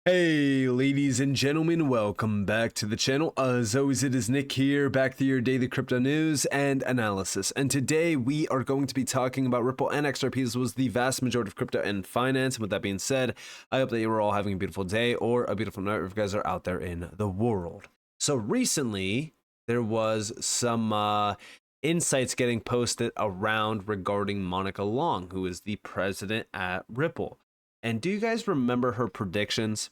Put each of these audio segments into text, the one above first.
Hey ladies and gentlemen, welcome back to the channel. As always, it is Nick here, back to your daily crypto news and analysis. And today we are going to be talking about Ripple and XRP, as was the vast majority of crypto and finance. And with that being said, I hope that you are all having a beautiful day or a beautiful night if you guys are out there in the world. So recently, there was some insights getting posted around regarding Monica Long, who is the president at Ripple. And do you guys remember her predictions?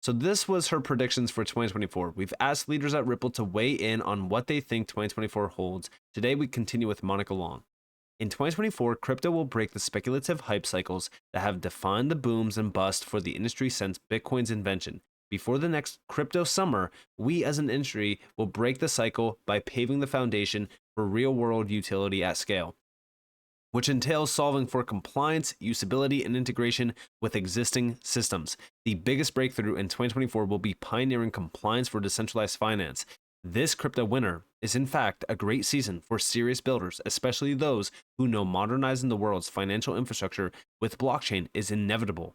So this was her predictions for 2024. We've asked leaders at Ripple to weigh in on what they think 2024 holds. Today we continue with Monica Long. In 2024, crypto will break the speculative hype cycles that have defined the booms and busts for the industry since Bitcoin's invention. Before the next crypto summer, we as an industry will break the cycle by paving the foundation for real-world utility at scale, which entails solving for compliance, usability, and integration with existing systems. The biggest breakthrough in 2024 will be pioneering compliance for decentralized finance. This crypto winter is in fact a great season for serious builders, especially those who know modernizing the world's financial infrastructure with blockchain is inevitable.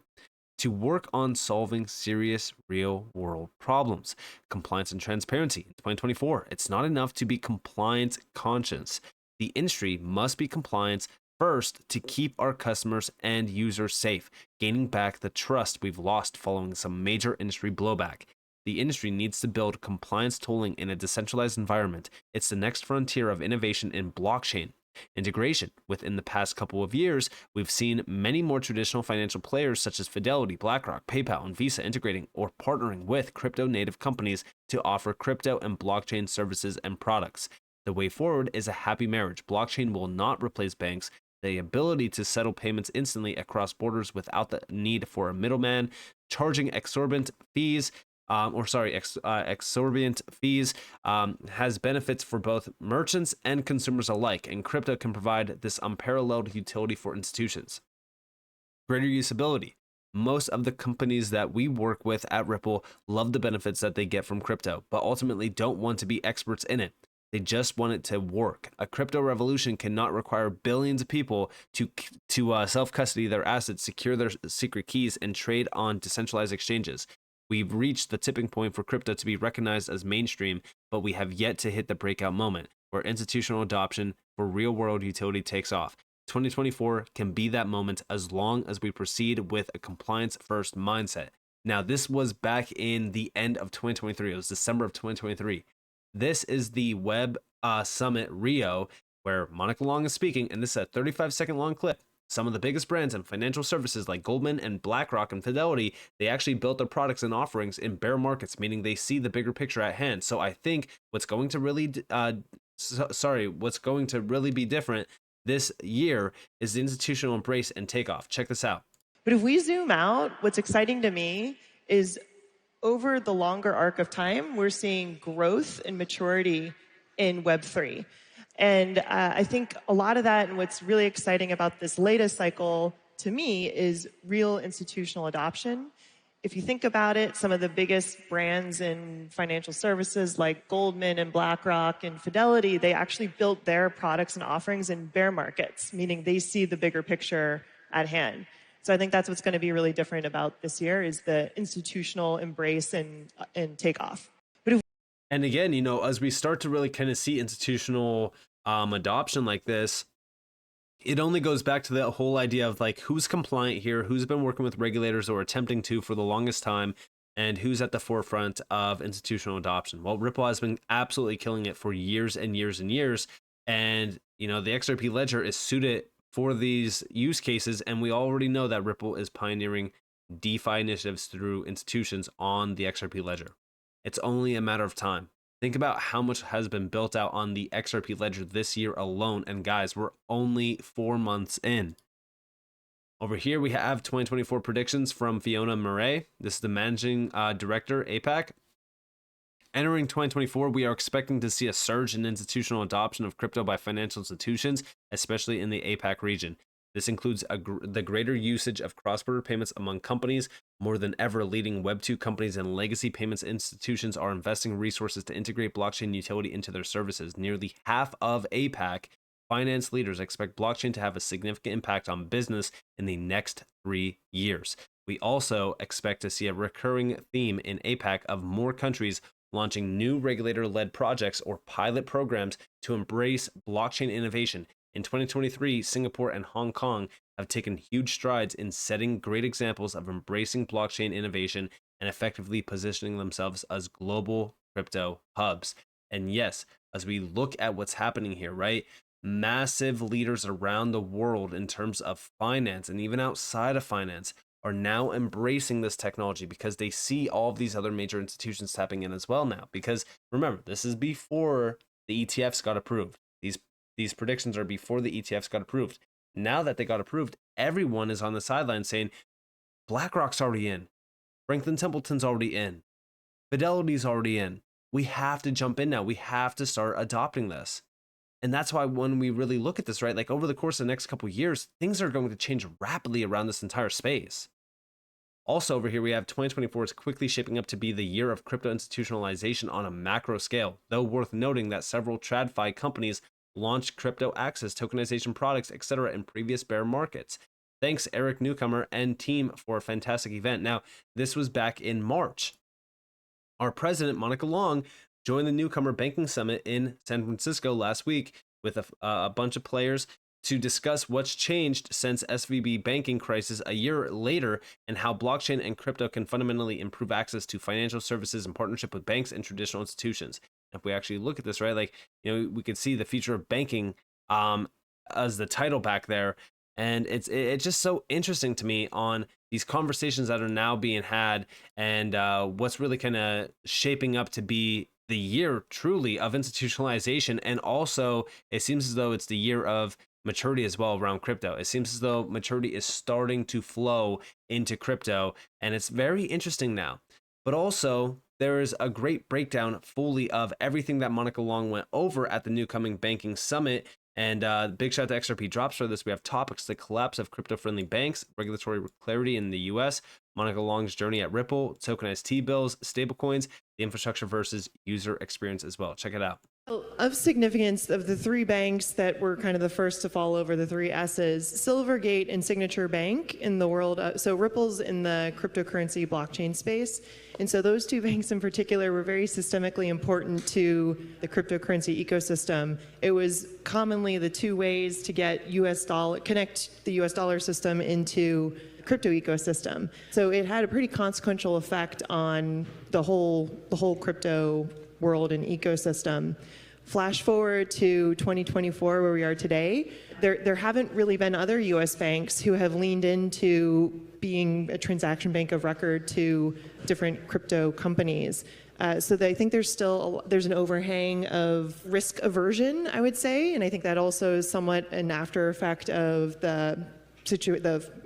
To work on solving serious real-world problems. Compliance and transparency in 2024. It's not enough to be compliance conscious. The industry must be compliance first to keep our customers and users safe, gaining back the trust we've lost following some major industry blowback. The industry needs to build compliance tooling in a decentralized environment. It's the next frontier of innovation in blockchain integration. Within the past couple of years, we've seen many more traditional financial players such as Fidelity, BlackRock, PayPal, and Visa integrating or partnering with crypto-native companies to offer crypto and blockchain services and products. The way forward is a happy marriage. Blockchain will not replace banks. The ability to settle payments instantly across borders without the need for a middleman, charging exorbitant fees, has benefits for both merchants and consumers alike, and crypto can provide this unparalleled utility for institutions. Greater usability. Most of the companies that we work with at Ripple love the benefits that they get from crypto, but ultimately don't want to be experts in it. They just want it to work. A crypto revolution cannot require billions of people to self-custody their assets, secure their secret keys, and trade on decentralized exchanges. We've reached the tipping point for crypto to be recognized as mainstream, but we have yet to hit the breakout moment where institutional adoption for real-world utility takes off. 2024 can be that moment as long as we proceed with a compliance-first mindset. Now, this was back in the end of 2023. It was December of 2023. This is the Web Summit Rio, where Monica Long is speaking, and this is a 35-second long clip. Some of the biggest brands in financial services like Goldman and BlackRock and Fidelity, they actually built their products and offerings in bear markets, meaning they see the bigger picture at hand. So I think what's going to really, be different this year is the institutional embrace and takeoff. Check this out. But if we zoom out, what's exciting to me is over the longer arc of time, we're seeing growth and maturity in Web3. And I think a lot of that, and what's really exciting about this latest cycle to me, is real institutional adoption. If you think about it, some of the biggest brands in financial services like Goldman and BlackRock and Fidelity, they actually built their products and offerings in bear markets, meaning they see the bigger picture at hand. So I think that's what's going to be really different about this year is the institutional embrace and takeoff. And again, as we start to really kind of see institutional adoption like this, it only goes back to the whole idea of like who's compliant here, who's been working with regulators or attempting to for the longest time, and who's at the forefront of institutional adoption. Well, Ripple has been absolutely killing it for years and years and years. And, the XRP ledger is suited for these use cases, and we already know that Ripple is pioneering DeFi initiatives through institutions on the XRP ledger. It's only a matter of time. Think about how much has been built out on the XRP ledger this year alone, and guys, we're only 4 months in. Over here, we have 2024 predictions from Fiona Murray. This is the managing director, APAC. Entering 2024, we are expecting to see a surge in institutional adoption of crypto by financial institutions, especially in the APAC region. This includes the greater usage of cross-border payments among companies. More than ever, leading Web2 companies and legacy payments institutions are investing resources to integrate blockchain utility into their services. Nearly half of APAC finance leaders expect blockchain to have a significant impact on business in the next 3 years. We also expect to see a recurring theme in APAC of more countries launching new regulator-led projects or pilot programs to embrace blockchain innovation. In 2023, Singapore and Hong Kong have taken huge strides in setting great examples of embracing blockchain innovation and effectively positioning themselves as global crypto hubs. And yes, as we look at what's happening here, right? Massive leaders around the world in terms of finance and even outside of finance are now embracing this technology because they see all of these other major institutions tapping in as well now. Because remember, this is before the ETFs got approved. These predictions are before the ETFs got approved. Now that they got approved, everyone is on the sidelines saying, BlackRock's already in. Franklin Templeton's already in. Fidelity's already in. We have to jump in now. We have to start adopting this. And that's why when we really look at this, right, like over the course of the next couple of years, things are going to change rapidly around this entire space. Also over here, we have 2024 is quickly shaping up to be the year of crypto institutionalization on a macro scale, though worth noting that several TradFi companies launched crypto access, tokenization products, etc. in previous bear markets. Thanks, Eric Newcomer and team, for a fantastic event. Now, this was back in March. Our president, Monica Long, joined the Newcomer Banking Summit in San Francisco last week with a bunch of players to discuss what's changed since SVB banking crisis a year later and how blockchain and crypto can fundamentally improve access to financial services in partnership with banks and traditional institutions. If we actually look at this, right, like, you know, we could see the future of banking as the title back there. And it's just so interesting to me on these conversations that are now being had and what's really kind of shaping up to be the year truly of institutionalization. And also it seems as though it's the year of maturity as well around crypto. It seems as though maturity is starting to flow into crypto, and it's very interesting now. But also there is a great breakdown fully of everything that Monica Long went over at the Newcomer Banking Summit. And big shout out to XRP Drops for this. We have topics: the collapse of crypto-friendly banks, regulatory clarity in the US, Monica Long's journey at Ripple, tokenized T-bills, stablecoins, the infrastructure versus user experience as well. Check it out. Of significance, of the three banks that were kind of the first to fall over, the three S's, Silvergate and Signature Bank in the world. So Ripple's in the cryptocurrency blockchain space. And so those two banks in particular were very systemically important to the cryptocurrency ecosystem. It was commonly the two ways to get connect the US dollar system into crypto ecosystem. So it had a pretty consequential effect on the whole crypto world and ecosystem. Flash forward to 2024, where we are today, there haven't really been other US banks who have leaned into being a transaction bank of record to different crypto companies. So I think there's an overhang of risk aversion, I would say, and I think that also is somewhat an after effect of the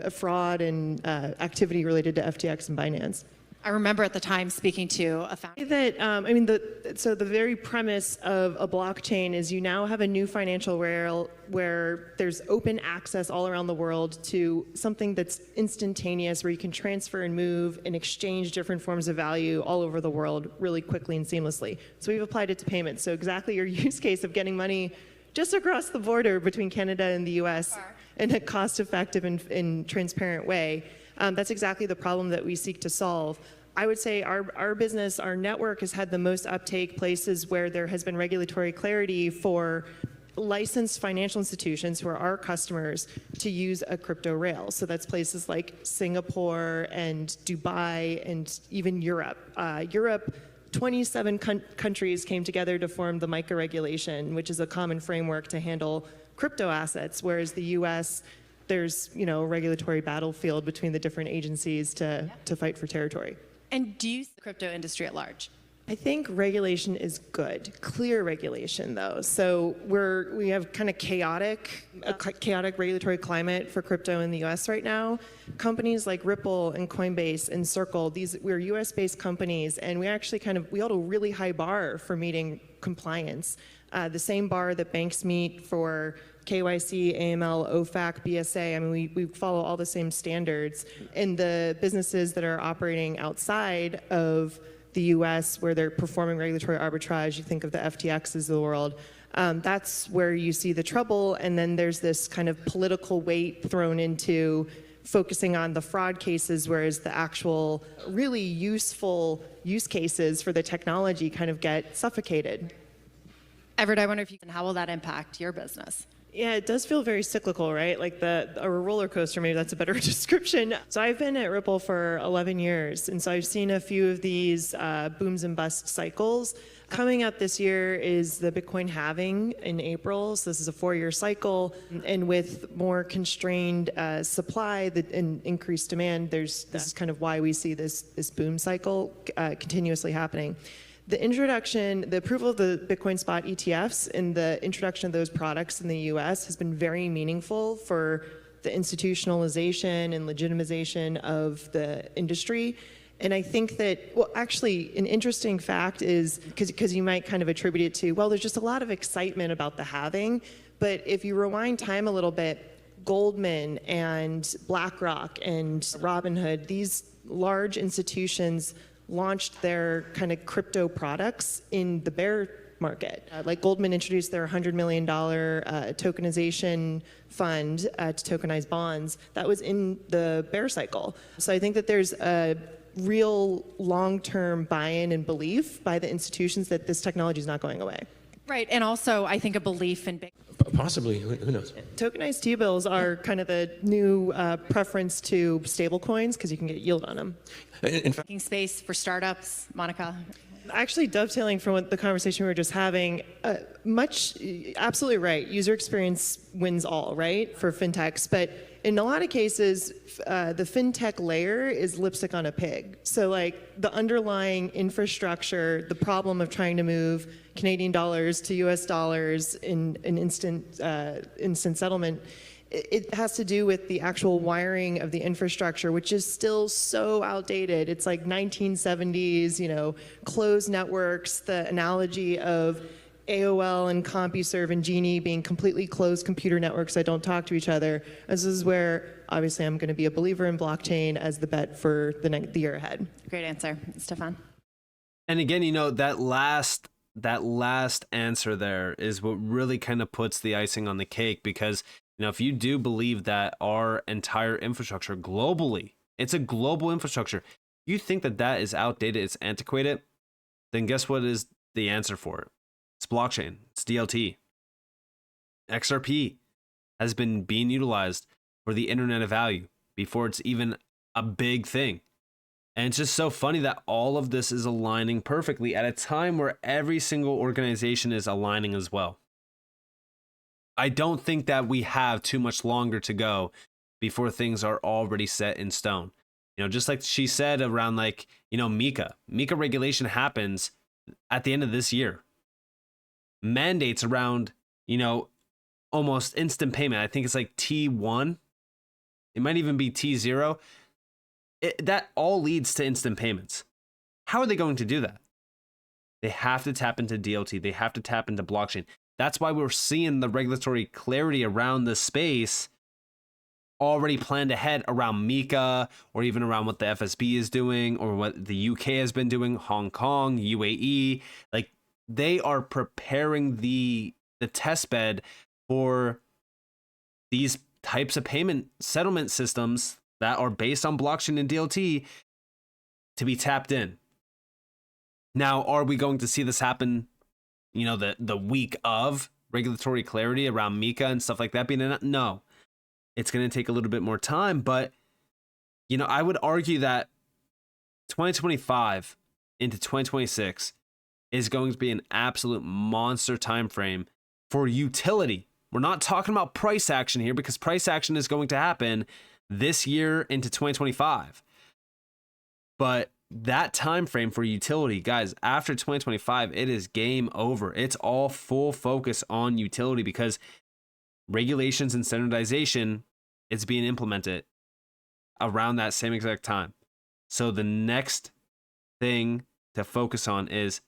fraud and activity related to FTX and Binance. I remember at the time speaking to a founder. So the very premise of a blockchain is you now have a new financial rail where there's open access all around the world to something that's instantaneous, where you can transfer and move and exchange different forms of value all over the world really quickly and seamlessly. So we've applied it to payments. So exactly your use case of getting money just across the border between Canada and the US in a cost-effective and transparent way. That's exactly the problem that we seek to solve. I would say our business, our network has had the most uptake places where there has been regulatory clarity for licensed financial institutions who are our customers to use a crypto rail. So that's places like Singapore and Dubai and even Europe. 27 countries came together to form the MiCA regulation, which is a common framework to handle crypto assets, whereas the US, there's a regulatory battlefield between the different agencies to fight for territory. And do you see the crypto industry at large? I think regulation is good, clear regulation though. So we have kind of chaotic regulatory climate for crypto in the US right now. Companies like Ripple and Coinbase and Circle, we're US based companies, and we actually we hold a really high bar for meeting compliance. The same bar that banks meet for KYC, AML, OFAC, BSA. I mean, we follow all the same standards. And the businesses that are operating outside of the US, where they're performing regulatory arbitrage, you think of the FTXs of the world, that's where you see the trouble. And then there's this kind of political weight thrown into focusing on the fraud cases, whereas the actual really useful use cases for the technology kind of get suffocated. Everett, I wonder if you can, how will that impact your business? Yeah, it does feel very cyclical, right? Like a roller coaster, maybe that's a better description. So I've been at Ripple for 11 years, and so I've seen a few of these booms and bust cycles. Coming up this year is the Bitcoin halving in April, so this is a 4-year cycle, and with more constrained supply and increased demand, this is kind of why we see this boom cycle continuously happening. The approval of the Bitcoin spot ETFs and the introduction of those products in the US has been very meaningful for the institutionalization and legitimization of the industry. And I think that, well, actually, an interesting fact is, because you might kind of attribute it to, well, there's just a lot of excitement about the halving. But if you rewind time a little bit, Goldman and BlackRock and Robinhood, these large institutions launched their kind of crypto products in the bear market. Like Goldman introduced their $100 million tokenization fund to tokenize bonds. That was in the bear cycle. So I think that there's a real long-term buy-in and belief by the institutions that this technology is not going away. Right, and also I think a belief in Bitcoin. Possibly, who knows? Tokenized T-bills are kind of the new preference to stable coins because you can get yield on them. In fact, Space for startups, Monica. Actually, dovetailing from what the conversation we were just having, absolutely right. User experience wins all, right, for fintechs. But in a lot of cases, the fintech layer is lipstick on a pig. So like the underlying infrastructure, the problem of trying to move Canadian dollars to US dollars in an instant settlement, it has to do with the actual wiring of the infrastructure, which is still so outdated. It's like 1970s, closed networks, the analogy of AOL and CompuServe and Genie being completely closed computer networks that don't talk to each other. This is where, obviously, I'm going to be a believer in blockchain as the bet for the year ahead. Great answer, Stefan. And again, that last answer there is what really kind of puts the icing on the cake, because if you do believe that our entire infrastructure globally, it's a global infrastructure, you think that is outdated, it's antiquated, then guess what is the answer for it? It's blockchain, it's DLT. XRP has been being utilized for the Internet of Value before it's even a big thing. And it's just so funny that all of this is aligning perfectly at a time where every single organization is aligning as well. I don't think that we have too much longer to go before things are already set in stone. Just like she said around MiCA regulation happens at the end of this year. Mandates around, almost instant payment. I think it's like T1. It might even be T0. That all leads to instant payments. How are they going to do that? They have to tap into DLT. They have to tap into blockchain. That's why we're seeing the regulatory clarity around this space already planned ahead around MiCA, or even around what the FSB is doing, or what the UK has been doing, Hong Kong, UAE. Like, they are preparing the test bed for these types of payment settlement systems that are based on blockchain and DLT to be tapped in. Now, are we going to see this happen, the week of regulatory clarity around MiCA and stuff like that being in? No. It's going to take a little bit more time, but, I would argue that 2025 into 2026 is going to be an absolute monster time frame for utility. We're not talking about price action here, because price action is going to happen this year into 2025. But that time frame for utility, guys, after 2025, it is game over. It's all full focus on utility, because regulations and standardization is being implemented around that same exact time. So the next thing to focus on is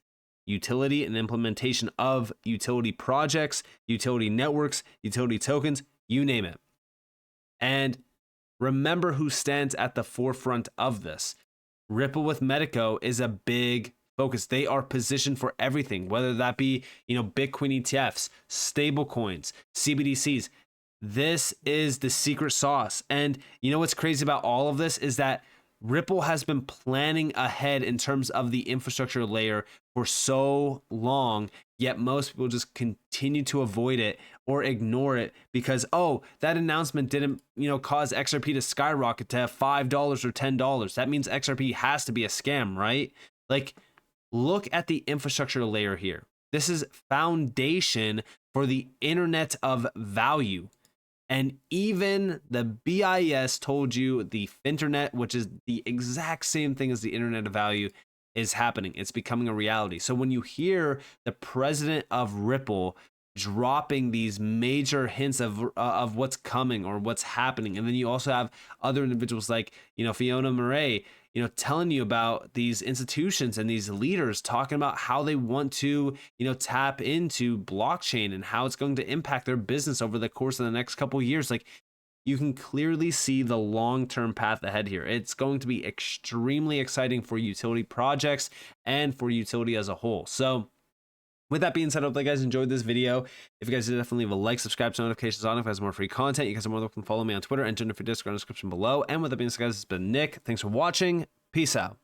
utility and implementation of utility projects, utility networks, utility tokens, you name it. And remember who stands at the forefront of this. Ripple with Medico is a big focus. They are positioned for everything, whether that be, Bitcoin ETFs, stable coins, CBDCs. This is the secret sauce. And you know what's crazy about all of this is that Ripple has been planning ahead in terms of the infrastructure layer for so long, yet most people just continue to avoid it or ignore it because, oh, that announcement didn't, cause XRP to skyrocket to $5 or $10. That means XRP has to be a scam, right? Like, look at the infrastructure layer here. This is foundation for the internet of value. And even the BIS told you the Finternet, which is the exact same thing as the internet of value, is happening. It's becoming a reality. So when you hear the president of Ripple dropping these major hints of what's coming or what's happening, and then you also have other individuals like, Fiona Murray, telling you about these institutions and these leaders talking about how they want to, tap into blockchain and how it's going to impact their business over the course of the next couple of years. Like, you can clearly see the long-term path ahead here. It's going to be extremely exciting for utility projects and for utility as a whole. So with that being said, I hope you guys enjoyed this video. If you guys did, definitely leave a like, subscribe, to notifications on if you guys have more free content. You guys are more than welcome to follow me on Twitter and join the free Discord in the description below. And with that being said, guys, it's been Nick. Thanks for watching. Peace out.